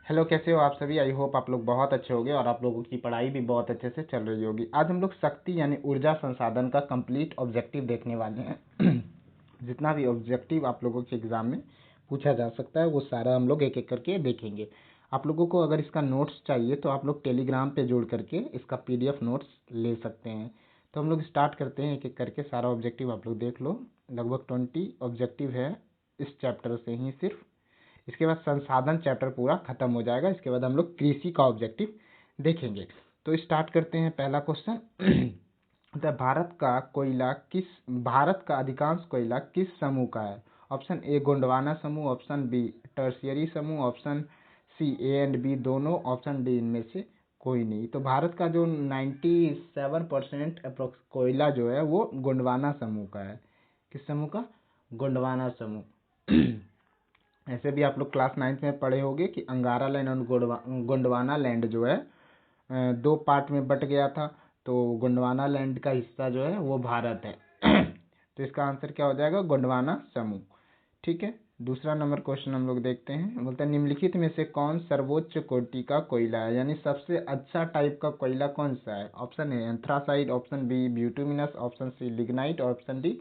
Hello, कैसे हो आप सभी। आई होप आप लोग बहुत अच्छे होंगे और आप लोगों की पढ़ाई भी बहुत अच्छे से चल रही होगी। आज हम लोग शक्ति यानी ऊर्जा संसाधन का कंप्लीट ऑब्जेक्टिव देखने वाले हैं। जितना भी ऑब्जेक्टिव आप लोगों के एग्जाम में पूछा जा सकता है वो सारा हम लोग एक एक करके देखेंगे। आप लोगों को अगर इसका नोट्स चाहिए तो आप लोग टेलीग्राम पे जोड़ करके इसका पीडीएफ नोट्स ले सकते हैं। तो हम लोग स्टार्ट करते हैं एक एक करके। सारा ऑब्जेक्टिव आप लोग देख लो। लगभग 20 ऑब्जेक्टिव है इस चैप्टर से ही सिर्फ। इसके बाद संसाधन चैप्टर पूरा खत्म हो जाएगा। इसके बाद हम लोग कृषि का ऑब्जेक्टिव देखेंगे। तो स्टार्ट करते हैं। पहला क्वेश्चन भारत का अधिकांश कोयला किस समूह का है। ऑप्शन ए गोंडवाना समूह, ऑप्शन बी टर्शियरी समूह, option C A and B दोनों, ऑप्शन डी इनमें से कोई नहीं। तो भारत का जो 97% अप्रोक्स कोयला जो है वो गोंडवाना समूह का है। किस समूह का? गोंडवाना समूह। ऐसे भी आप लोग क्लास 9th में पढ़े होंगे कि अंगारा लैंड और गोंडवाना लैंड जो है दो पार्ट में बट गया था। तो गोंडवाना लैंड का हिस्सा जो है वो भारत है। तो इसका आंसर क्या हो जाएगा? गोंडवाना समूह। ठीक है। दूसरा नंबर क्वेश्चन हम लोग देखते हैं। बोलते हैं निम्नलिखित में से कौन सर्वोच्च कोटि का कोयला है, यानी सबसे अच्छा टाइप का कोयला कौन सा है। Option A anthracite, option B bituminous, option C lignite, option D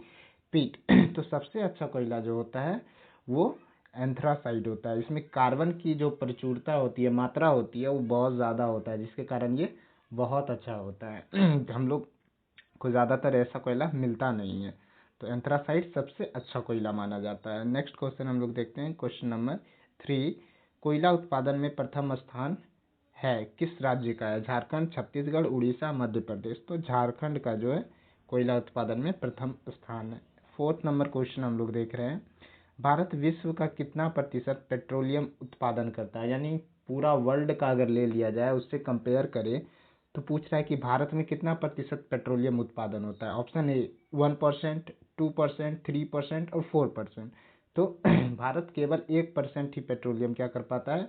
peat. तो सबसे अच्छा कोयला जो होता है वो एंथ्रासाइड होता है। इसमें कार्बन की जो प्रचुरता होती है, मात्रा होती है, वो बहुत ज़्यादा होता है, जिसके कारण ये बहुत अच्छा होता है। हम लोग को ज़्यादातर ऐसा कोयला मिलता नहीं है। तो एंथ्रासाइड सबसे अच्छा कोयला माना जाता है। नेक्स्ट क्वेश्चन हम लोग देखते हैं। क्वेश्चन नंबर 3, कोयला उत्पादन में प्रथम स्थान है किस राज्य का है। झारखंड, छत्तीसगढ़, उड़ीसा, मध्य प्रदेश। तो झारखंड का जो है कोयला उत्पादन में प्रथम स्थान है। फोर्थ नंबर क्वेश्चन हम लोग देख रहे हैं। भारत विश्व का कितना प्रतिशत पेट्रोलियम उत्पादन करता है, यानी पूरा वर्ल्ड का अगर ले लिया जाए उससे कंपेयर करें तो पूछ रहा है कि भारत में कितना प्रतिशत पेट्रोलियम उत्पादन होता है। ऑप्शन ए 1%, 2%, 3% और 4%। तो भारत केवल 1% ही पेट्रोलियम क्या कर पाता है,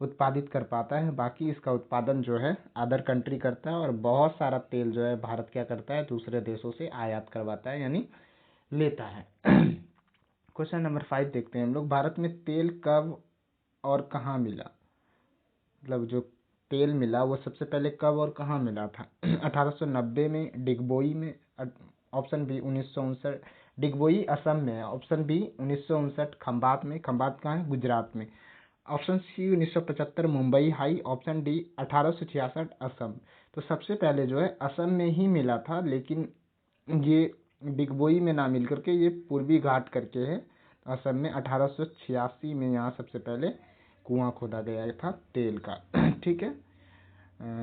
उत्पादित कर पाता है। बाकी इसका उत्पादन जो है अदर कंट्री करता है और बहुत सारा तेल जो है भारत क्या करता है, दूसरे देशों से आयात करवाता है, यानी लेता है। क्वेश्चन नंबर 5 देखते हैं हम लोग। भारत में तेल कब और कहाँ मिला, मतलब जो तेल मिला वो सबसे पहले कब और कहाँ मिला था। 1890 में डिगबोई में, ऑप्शन बी 1959, डिगबोई असम में है। ऑप्शन बी 1959 खंबात में, खंबात कहाँ है, गुजरात में। Option C 1975 Mumbai high, option D 1866 Assam. तो सबसे पहले जो है असम में ही मिला था, लेकिन ये डिगबोई में ना मिल करके ये पूर्वी घाट करके है असम में। 1886 में यहाँ सबसे पहले कुआं खोदा गया था तेल का। ठीक है।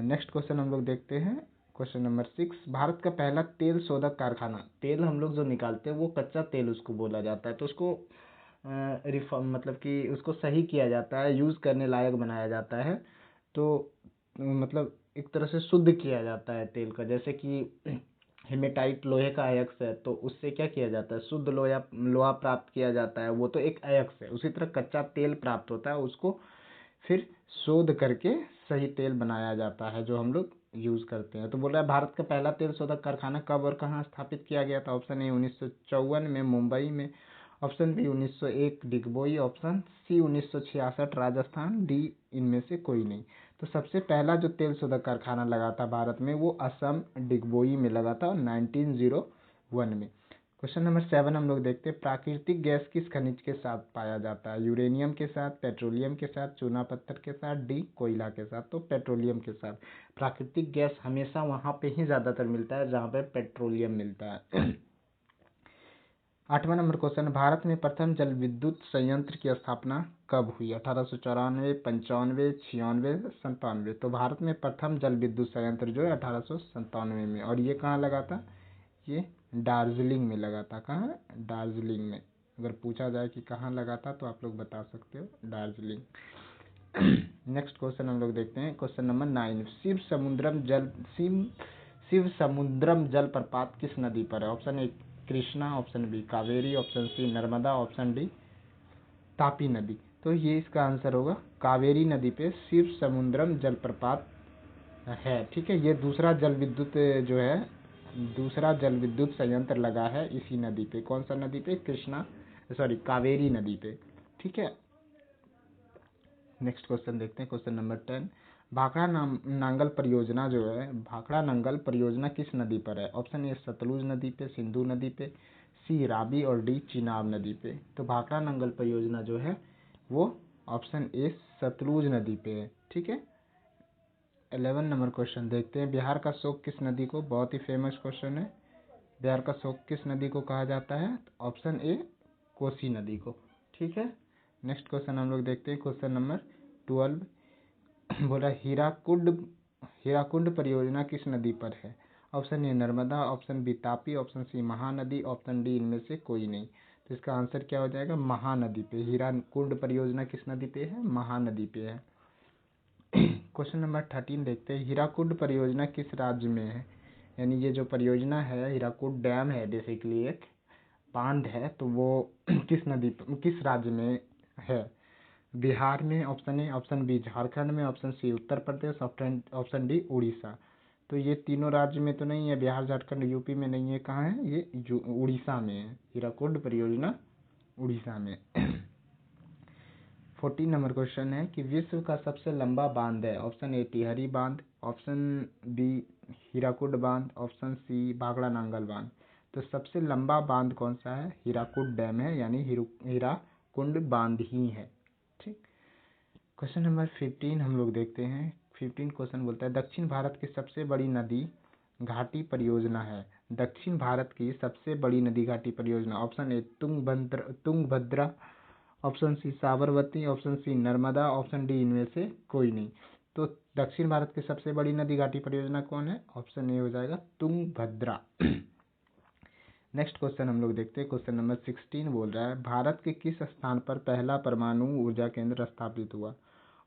नेक्स्ट क्वेश्चन हम लोग देखते हैं। क्वेश्चन नंबर 6, भारत का पहला तेल शोधक कारखाना, तेल हम लोग जो निकालते हैं वो कच्चा तेल उसको बोला जाता है। तो उसको रिफॉर्म मतलब कि उसको सही किया जाता है, यूज़ करने लायक बनाया जाता है। तो मतलब एक तरह से शुद्ध किया जाता है तेल का। जैसे कि हेमेटाइट लोहे का अयस्क है, तो उससे क्या किया जाता है, शुद्ध लोहा लोहा प्राप्त किया जाता है, वो तो एक अयस्क है। उसी तरह कच्चा तेल प्राप्त होता है, उसको फिर शोध करके सही तेल बनाया जाता है जो हम लोग यूज़ करते हैं। तो बोल रहा है भारत का पहला तेल शोधक कारखाना कब और कहाँ स्थापित किया गया था। ऑप्शन ए 1954 में मुंबई में, option B 1901 Digboi, option C 1966 Rajasthan, D इनमें से कोई नहीं। तो सबसे पहला जो तेल शोधक कारखाना लगा था भारत में वो असम डिगबोई में लगा था 1901 में। क्वेश्चन नंबर 7 हम लोग देखते हैं। प्राकृतिक गैस किस खनिज के साथ पाया जाता है। यूरेनियम के साथ, पेट्रोलियम के साथ, चूना पत्थर के साथ, डी कोयला के साथ। तो पेट्रोलियम के साथ। प्राकृतिक गैस हमेशा वहाँ पे ही ज़्यादातर मिलता है जहाँ पे पेट्रोलियम मिलता है। 8वां नंबर क्वेश्चन, भारत में प्रथम जल विद्युत संयंत्र की स्थापना कब हुई। 1894, 95, 96, 97। तो भारत में प्रथम जल विद्युत संयंत्र जो है 1897 में, और ये कहाँ लगा था, ये दार्जिलिंग में लगा था। कहाँ? दार्जिलिंग में। अगर पूछा जाए कि कहाँ लगा था तो आप लोग बता सकते हो, दार्जिलिंग। नेक्स्ट क्वेश्चन हम लोग देखते हैं। क्वेश्चन नंबर 9, शिव समुद्रम जल प्रपात किस नदी पर है। Option A Krishna, option B Kaveri, option C Narmada, option D Tapi नदी। तो ये इसका आंसर होगा कावेरी नदी पे शिव समुद्रम जलप्रपात है। ठीक है। ये दूसरा जल विद्युत जो है, दूसरा जल विद्युत संयंत्र लगा है इसी नदी पे। कौन सा नदी पे? कृष्णा, सॉरी कावेरी नदी पे। ठीक है। नेक्स्ट क्वेश्चन देखते हैं, क्वेश्चन नंबर 10। भाखड़ा नांगल परियोजना जो है, भाखड़ा नांगल परियोजना किस नदी पर है? ऑप्शन ए सतलुज नदी पे, सिंधु नदी पे, सी रावी और डी चिनाब नदी पे। तो भाखड़ा नांगल परियोजना जो है वो ऑप्शन ए सतलुज नदी पे है। ठीक है। 11 नंबर क्वेश्चन देखते हैं, बिहार का शोक किस नदी को? बहुत ही फेमस क्वेश्चन है। बिहार का शोक किस नदी को कहा जाता है? ऑप्शन ए कोसी नदी को। ठीक है। नेक्स्ट क्वेश्चन हम लोग देखते हैं, क्वेश्चन नंबर 12। बोला हीराकुंड परियोजना किस नदी पर है? Option A Narmada, option B Tapi, option C Mahanadi, option D इनमें से कोई नहीं। तो इसका आंसर क्या हो जाएगा? महानदी पे। हीराकुंड परियोजना किस नदी पे है? महानदी पे है। क्वेश्चन नंबर 13 देखते हैं, हीराकुंड परियोजना किस राज्य में है? यानी ये जो परियोजना है, हीराकुंड डैम है, बेसिकली एक बांध है, तो वो किस राज्य में है? बिहार में option A, option B Jharkhand में, option C Uttar Pradesh, option D Orissa. तो ये तीनों राज्य में तो नहीं है, बिहार झारखंड यूपी में नहीं है। कहाँ है ये? जो उड़ीसा में है। हीराकुंड परियोजना उड़ीसा में। 14 नंबर क्वेश्चन है कि विश्व का सबसे लंबा बांध है। ऑप्शन ए टिहरी बांध, ऑप्शन बी हीराकुंड बांध, ऑप्शन सी भाखड़ा नांगल बांध। तो सबसे लंबा बांध कौन सा है? हीराकुंड डैम है, यानी हीराकुंड बांध ही है। ठीक। क्वेश्चन नंबर 15 हम लोग देखते हैं। 15 क्वेश्चन बोलता है, दक्षिण भारत की सबसे बड़ी नदी घाटी परियोजना है। दक्षिण भारत की सबसे बड़ी नदी घाटी परियोजना। Option A Tungabhadra, option C Sabarmati, option C Narmada, option D इनमें से कोई नहीं। तो दक्षिण भारत की सबसे बड़ी नदी घाटी परियोजना कौन है? ऑप्शन ए हो जाएगा तुंगभद्रा। नेक्स्ट क्वेश्चन हम लोग देखते हैं, क्वेश्चन नंबर 16 बोल रहा है, भारत के किस स्थान पर पहला परमाणु ऊर्जा केंद्र स्थापित हुआ?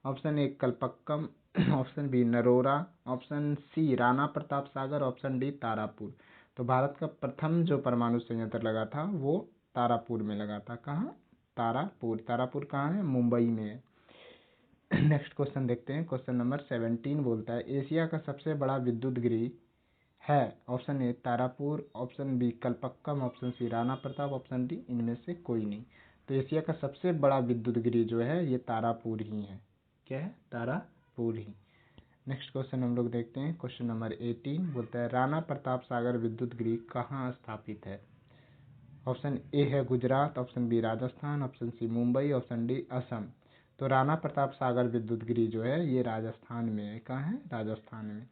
Option A Kalpakkam, option B Narora, option C Rana Pratap Sagar, option D Tarapur. तो भारत का प्रथम जो परमाणु संयंत्र लगा था वो तारापुर में लगा था। कहाँ? तारापुर। तारापुर कहाँ है? मुंबई में है। नेक्स्ट क्वेश्चन देखते हैं, क्वेश्चन नंबर 17 बोलता है, एशिया का सबसे बड़ा विद्युत गृह है। Option A Tarapur, option B Kalpakkam, option C Rana Pratap, option D इनमें से कोई नहीं। तो एशिया का सबसे बड़ा विद्युत गृह जो है ये तारापुर ही है। क्या है? तारापुर ही। नेक्स्ट क्वेश्चन हम लोग देखते हैं, क्वेश्चन नंबर 18 बोलता है, राणा प्रताप सागर विद्युत गृह कहाँ स्थापित है? ऑप्शन ए है Gujarat, option B Rajasthan, option C Mumbai, option D Assam. तो राणा प्रताप सागर विद्युत गृह जो है ये राजस्थान में है। कहाँ है? राजस्थान में।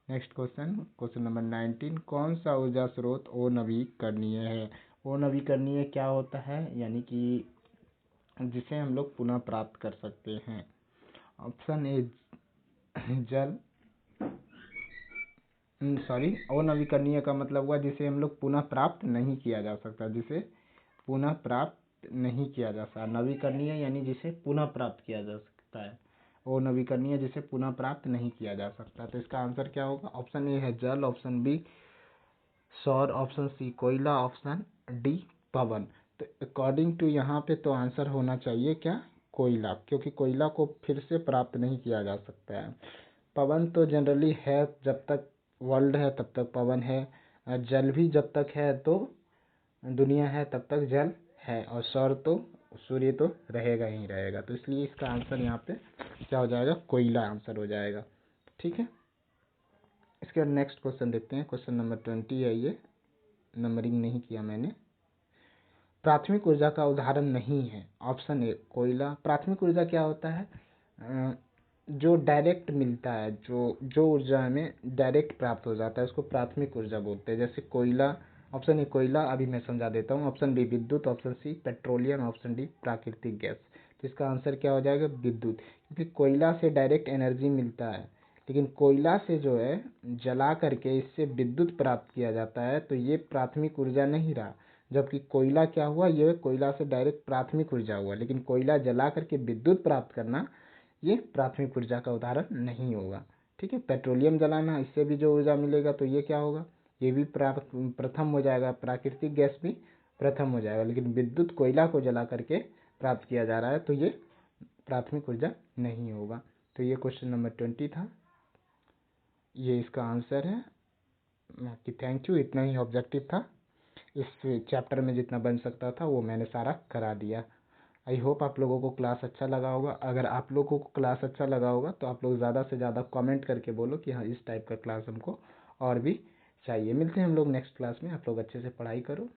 नेक्स्ट क्वेश्चन, क्वेश्चन नंबर 19, कौन सा ऊर्जा स्रोत अनवीकरणीय है? अनवीकरणीय क्या होता है? यानी कि जिसे हम लोग पुनः प्राप्त कर सकते हैं। ऑप्शन ए जल, सॉरी, अनवीकरणीय का मतलब हुआ जिसे हम लोग पुनः प्राप्त नहीं किया जा सकता, जिसे पुनः प्राप्त नहीं किया जा सकता। नवीकरणीय यानी जिसे पुनः प्राप्त किया जा सकता है, और नवीकरणीय जिसे पुनः प्राप्त नहीं किया जा सकता। तो इसका आंसर क्या होगा? ऑप्शन ए है जल, ऑप्शन बी सौर, ऑप्शन सी कोयला, ऑप्शन डी पवन। तो अकॉर्डिंग टू यहाँ पे तो आंसर होना चाहिए क्या? कोयला, क्योंकि कोयला को फिर से प्राप्त नहीं किया जा सकता है। पवन तो जनरली है, जब तक वर्ल्ड है तब तक पवन है, और जल भी जब तक है तो दुनिया है तब तक जल है, और सौर तो सूर्य तो रहेगा ही रहेगा। तो इसलिए इसका आंसर यहाँ पे क्या हो जाएगा? कोयला आंसर हो जाएगा। ठीक है। इसके बाद नेक्स्ट क्वेश्चन देखते हैं, क्वेश्चन नंबर 20 है, ये नंबरिंग नहीं किया मैंने। प्राथमिक ऊर्जा का उदाहरण नहीं है। ऑप्शन ए कोयला। प्राथमिक ऊर्जा क्या होता है? जो डायरेक्ट मिलता है, जो ऊर्जा हमें डायरेक्ट प्राप्त हो जाता है उसको प्राथमिक ऊर्जा बोलते हैं। जैसे कोयला, ऑप्शन ए कोयला, अभी मैं समझा देता हूँ। ऑप्शन बी विद्युत, option C petroleum, option D प्राकृतिक गैस। तो इसका आंसर क्या हो जाएगा? विद्युत। क्योंकि कोयला से डायरेक्ट एनर्जी मिलता है, लेकिन कोयला से जो है जला करके इससे विद्युत प्राप्त किया जाता है, तो ये प्राथमिक ऊर्जा नहीं रहा। जबकि कोयला क्या हुआ? ये कोयला से डायरेक्ट प्राथमिक ऊर्जा हुआ, लेकिन कोयला जला करके विद्युत प्राप्त करना ये प्राथमिक ऊर्जा का उदाहरण नहीं होगा। ठीक है। पेट्रोलियम जलाना, इससे भी जो ऊर्जा मिलेगा तो ये क्या होगा? ये भी प्रथम हो जाएगा, प्राकृतिक गैस भी प्रथम हो जाएगा। लेकिन विद्युत कोयला को जला करके प्राप्त किया जा रहा है, तो ये प्राथमिक ऊर्जा नहीं होगा। तो ये क्वेश्चन नंबर 20 था, ये इसका आंसर है। कि थैंक यू, इतना ही ऑब्जेक्टिव था। इस चैप्टर में जितना बन सकता था वो मैंने सारा करा दिया। आई होप आप लोगों को क्लास अच्छा लगा होगा। अगर आप लोगों को क्लास अच्छा लगा होगा तो आप लोग ज़्यादा से ज़्यादा कमेंट करके बोलो कि हाँ इस टाइप का क्लास हमको और भी चाहिए। मिलते हैं हम लोग नेक्स्ट क्लास में। आप लोग अच्छे से पढ़ाई करो।